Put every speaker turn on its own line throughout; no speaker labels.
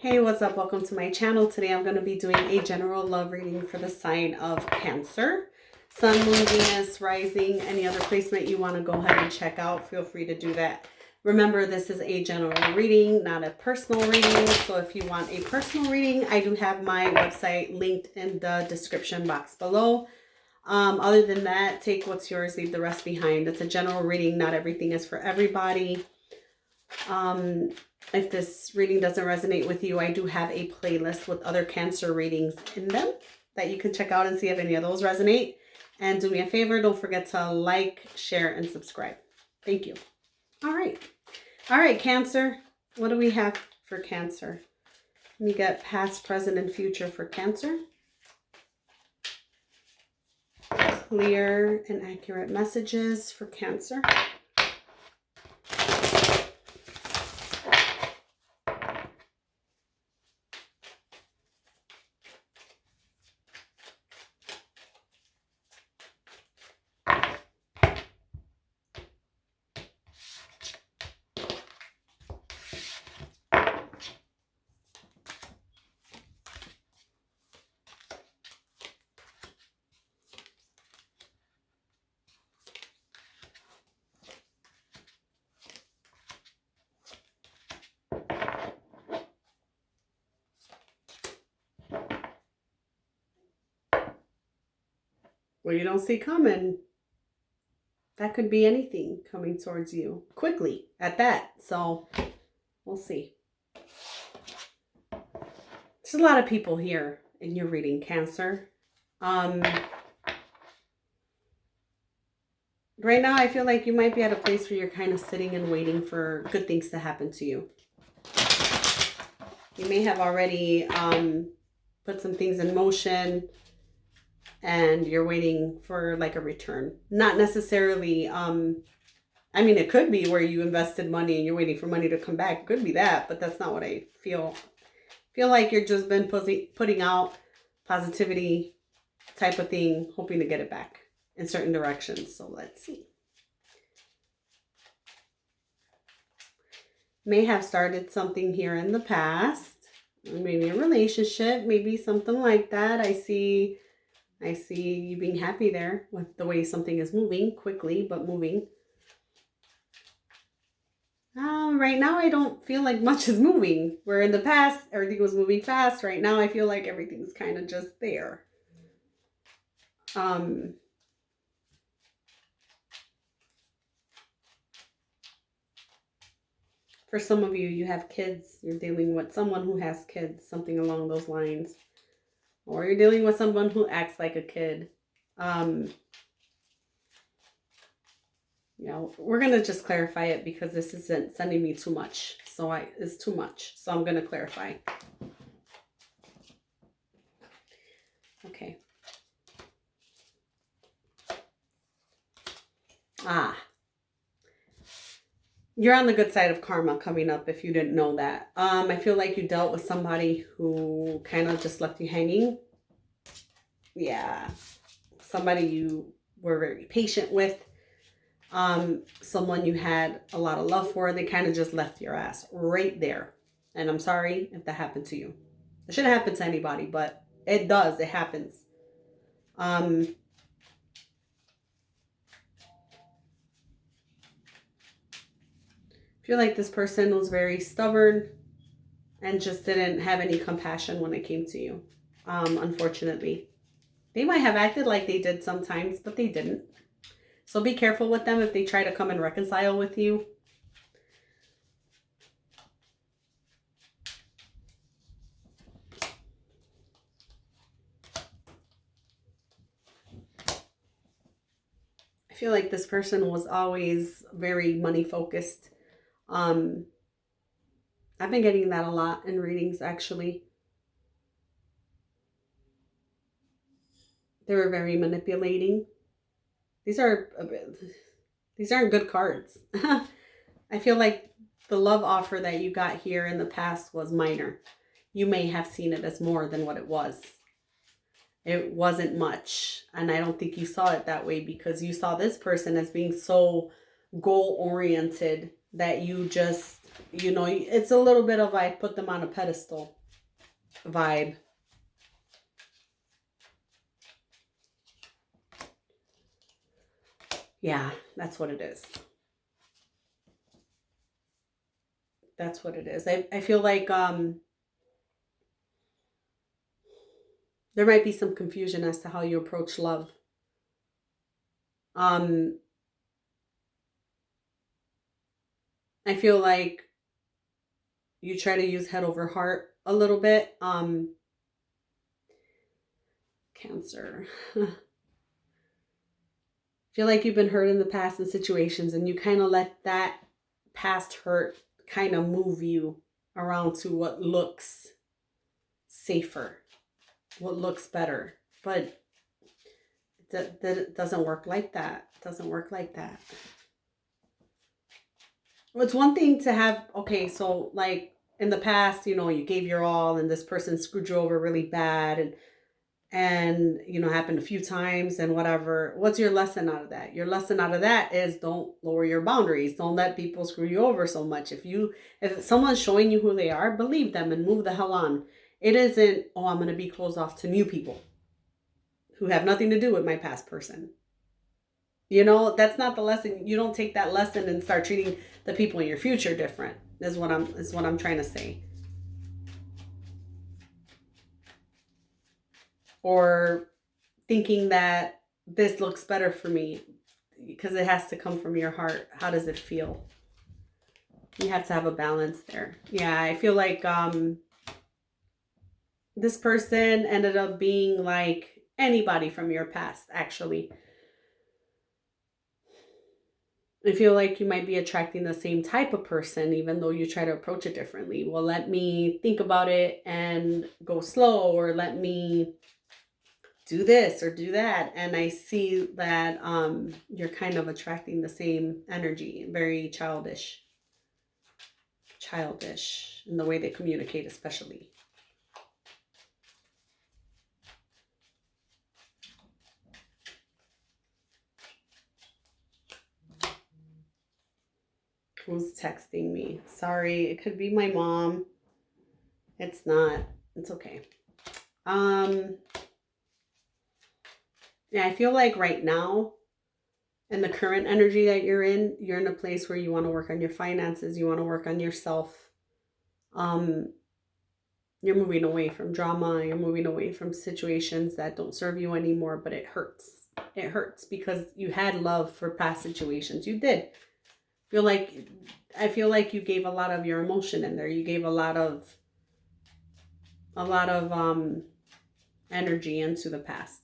Hey, what's up? Welcome to my channel. Today I'm going to be doing a general love reading for the sign of Cancer. Sun, Moon, Venus, Rising, any other placement you want to go ahead and check out, feel free to do that. Remember, this is a general reading, not a personal reading. So if you want a personal reading, I do have my website linked in the description box below. Other than that, take what's yours, leave the rest behind. It's a general reading. Not everything is for everybody. If this reading doesn't resonate with you, I do have a playlist with other Cancer readings in them that you can check out and see if any of those resonate. And do me a favor, don't forget to like, share, and subscribe. Thank you. All right, Cancer. What do we have for Cancer? Let me get past, present, and future for Cancer. Clear and accurate messages for Cancer. Well, you don't see coming. That could be anything coming towards you quickly at that. So we'll see. There's a lot of people here in your reading, Cancer. Right now, I feel like you might be at a place where you're kind of sitting and waiting for good things to happen to you. You may have already put some things in motion and you're waiting for like a return. Not necessarily, I mean, it could be where you invested money and you're waiting for money to come back. It could be that, but that's not what I feel. Feel like you're just been putting out positivity type of thing, hoping to get it back in certain directions. So let's see. May have started something here in the past. Maybe a relationship, maybe something like that. I see you being happy there with the way something is moving quickly, but moving. Right now, I don't feel like much is moving. Where in the past, everything was moving fast. Right now, I feel like everything's kind of just there. For some of you, you have kids. You're dealing with someone who has kids, something along those lines. Or you're dealing with someone who acts like a kid. You know, we're going to just clarify it because this isn't sending me too much. So it's too much. So I'm going to clarify. Okay. You're on the good side of karma coming up if you didn't know that. I feel like you dealt with somebody who kind of just left you hanging. Yeah. Somebody you were very patient with. Someone you had a lot of love for, they kind of just left your ass right there. And I'm sorry if that happened to you. It shouldn't happen to anybody, but it does. It happens. I feel like this person was very stubborn and just didn't have any compassion when it came to you. Unfortunately, they might have acted like they did sometimes, but they didn't. So be careful with them if they try to come and reconcile with you. I feel like this person was always very money focused. I've been getting that a lot in readings, actually. They were very manipulating. These aren't good cards. I feel like the love offer that you got here in the past was minor. You may have seen it as more than what it was. It wasn't much. And I don't think you saw it that way because you saw this person as being so goal-oriented that you just You know, it's a little bit of I put them on a pedestal vibe. Yeah, that's what it is. That's what it is. I feel like there might be some confusion as to how you approach love. I feel like you try to use head over heart a little bit. Cancer. Feel like you've been hurt in the past in situations, and you kind of let that past hurt kind of move you around to what looks safer, what looks better. But that doesn't work like that. It doesn't work like that. Well, it's one thing to have, okay, so like in the past, you know, you gave your all and this person screwed you over really bad, and you know, happened a few times and whatever. What's your lesson out of that? Your lesson out of that is don't lower your boundaries. Don't let people screw you over so much. If someone's showing you who they are, believe them and move the hell on. It isn't, oh, I'm going to be closed off to new people who have nothing to do with my past person. You know, that's not the lesson. You don't take that lesson and start treating the people in your future different. Is what I'm trying to say. Or thinking that this looks better for me because it has to come from your heart. How does it feel? You have to have a balance there. Yeah, I feel like this person ended up being like anybody from your past, actually. I feel like you might be attracting the same type of person, even though you try to approach it differently. Well, let me think about it and go slow, or let me do this or do that. And I see that you're kind of attracting the same energy, very childish in the way they communicate, especially. Who's texting me? Sorry, it could be my mom. It's not. It's okay. Yeah, I feel like right now, in the current energy that you're in a place where you want to work on your finances, you want to work on yourself. You're moving away from drama, you're moving away from situations that don't serve you anymore, but it hurts. It hurts because you had love for past situations. You did. I feel like you gave a lot of your emotion in there. You gave a lot of energy into the past.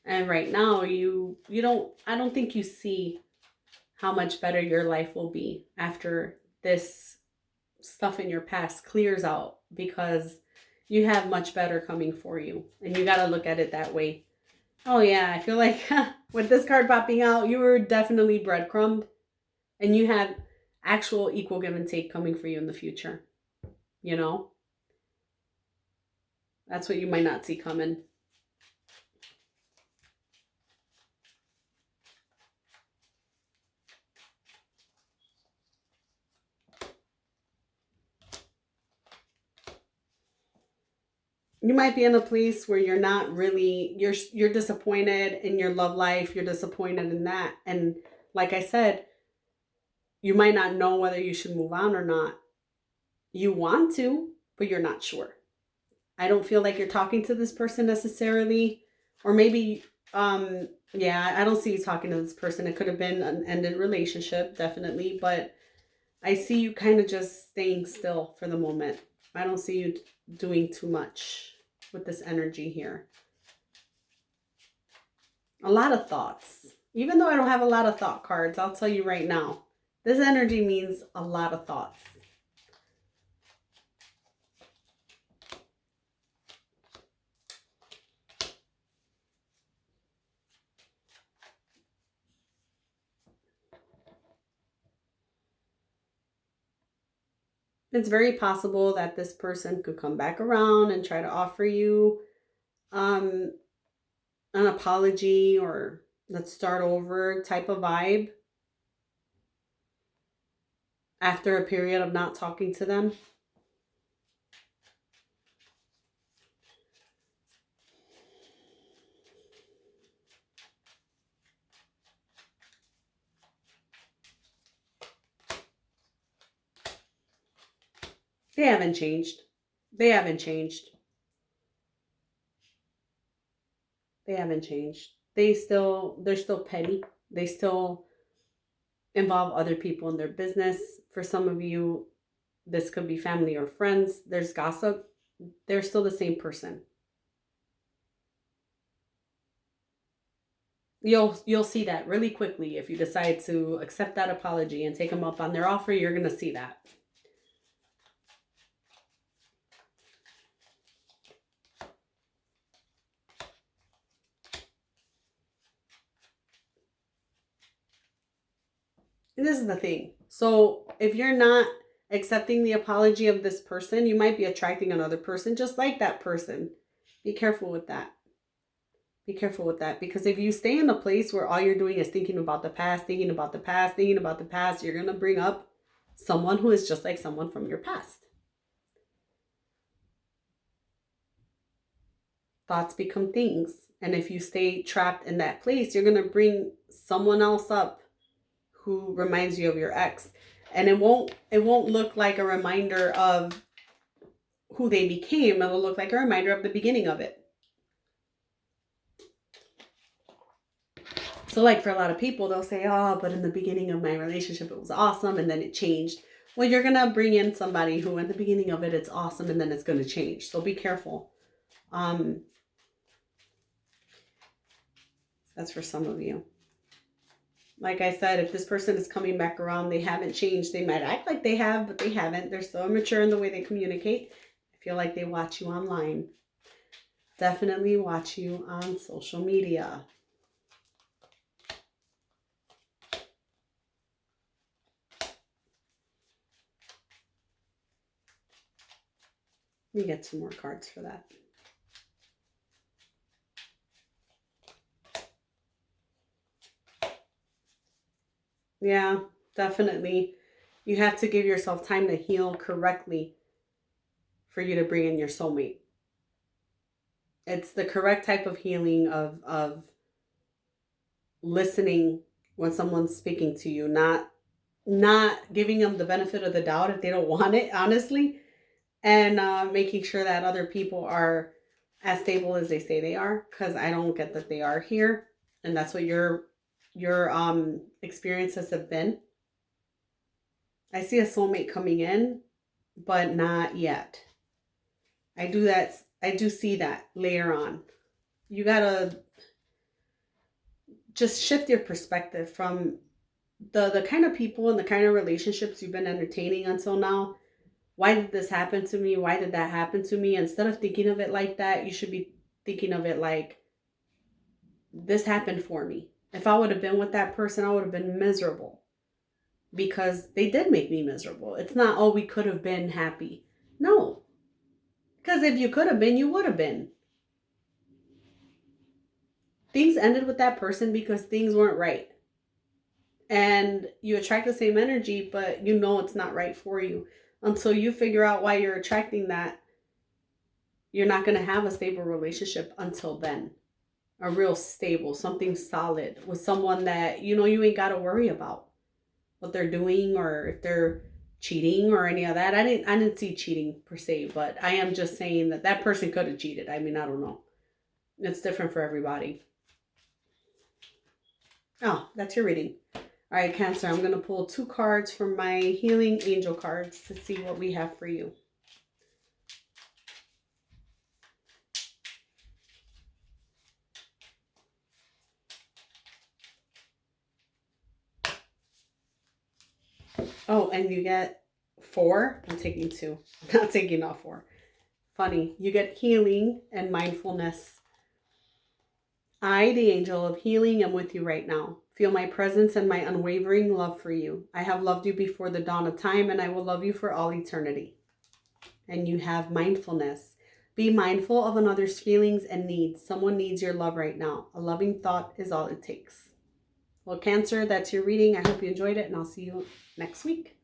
And right now I don't think you see how much better your life will be after this stuff in your past clears out, because you have much better coming for you. And you got to look at it that way. Oh yeah, I feel like with this card popping out, you were definitely breadcrumbed, and you have actual equal give and take coming for you in the future. You know? That's what you might not see coming. You might be in a place where you're not really, you're disappointed in your love life. You're disappointed in that. And like I said, you might not know whether you should move on or not. You want to, but you're not sure. I don't feel like you're talking to this person necessarily. Or maybe, yeah, I don't see you talking to this person. It could have been an ended relationship, definitely. But I see you kind of just staying still for the moment. I don't see you doing too much with this energy here. A lot of thoughts. Even though I don't have a lot of thought cards, I'll tell you right now, this energy means a lot of thoughts. It's very possible that this person could come back around and try to offer you an apology or let's start over type of vibe. after a period of not talking to them. They haven't changed. They haven't changed. They haven't changed. They're still petty. They still involve other people in their business. For some of you, this could be family or friends. There's gossip. They're still the same person. You'll see that really quickly if you decide to accept that apology and take them up on their offer. You're going to see that. And this is the thing. So if you're not accepting the apology of this person, you might be attracting another person just like that person. Be careful with that. Be careful with that, because if you stay in a place where all you're doing is thinking about the past, thinking about the past, thinking about the past, you're going to bring up someone who is just like someone from your past. Thoughts become things. And if you stay trapped in that place, you're going to bring someone else up who reminds you of your ex. And it won't look like a reminder of who they became. It'll look like a reminder of the beginning of it. So like for a lot of people, they'll say, oh, but in the beginning of my relationship, it was awesome. And then it changed. Well, you're going to bring in somebody who in the beginning of it, it's awesome. And then it's going to change. So be careful. That's for some of you. Like I said, if this person is coming back around, they haven't changed. They might act like they have, but they haven't. They're so immature in the way they communicate. I feel like they watch you online. Definitely watch you on social media. Let me get some more cards for that. Yeah, definitely. You have to give yourself time to heal correctly for you to bring in your soulmate. It's the correct type of healing of listening when someone's speaking to you, not giving them the benefit of the doubt if they don't want it, honestly, and making sure that other people are as stable as they say they are, because I don't get that they are here, and that's what your experiences have been. I see a soulmate coming in, but not yet. I do see that later on. You gotta just shift your perspective from the kind of people and the kind of relationships you've been entertaining until now. Why did this happen to me? Why did that happen to me? Instead of thinking of it like that, you should be thinking of it like, this happened for me. If I would have been with that person, I would have been miserable, because they did make me miserable. It's not, oh, we could have been happy. No. Because if you could have been, you would have been. Things ended with that person because things weren't right. And you attract the same energy, but you know it's not right for you. Until you figure out why you're attracting that, you're not going to have a stable relationship until then. A real stable, something solid with someone that, you ain't got to worry about what they're doing or if they're cheating or any of that. I didn't see cheating per se, but I am just saying that person could have cheated. I mean, I don't know. It's different for everybody. Oh, that's your reading. All right, Cancer, I'm going to pull 2 cards from my Healing Angel cards to see what we have for you. Oh, and you get 4. I'm taking 2. I'm not taking all 4. Funny. You get healing and mindfulness. I, the angel of healing, am with you right now. Feel my presence and my unwavering love for you. I have loved you before the dawn of time, and I will love you for all eternity. And you have mindfulness. Be mindful of another's feelings and needs. Someone needs your love right now. A loving thought is all it takes. Well, Cancer, that's your reading. I hope you enjoyed it, and I'll see you next week.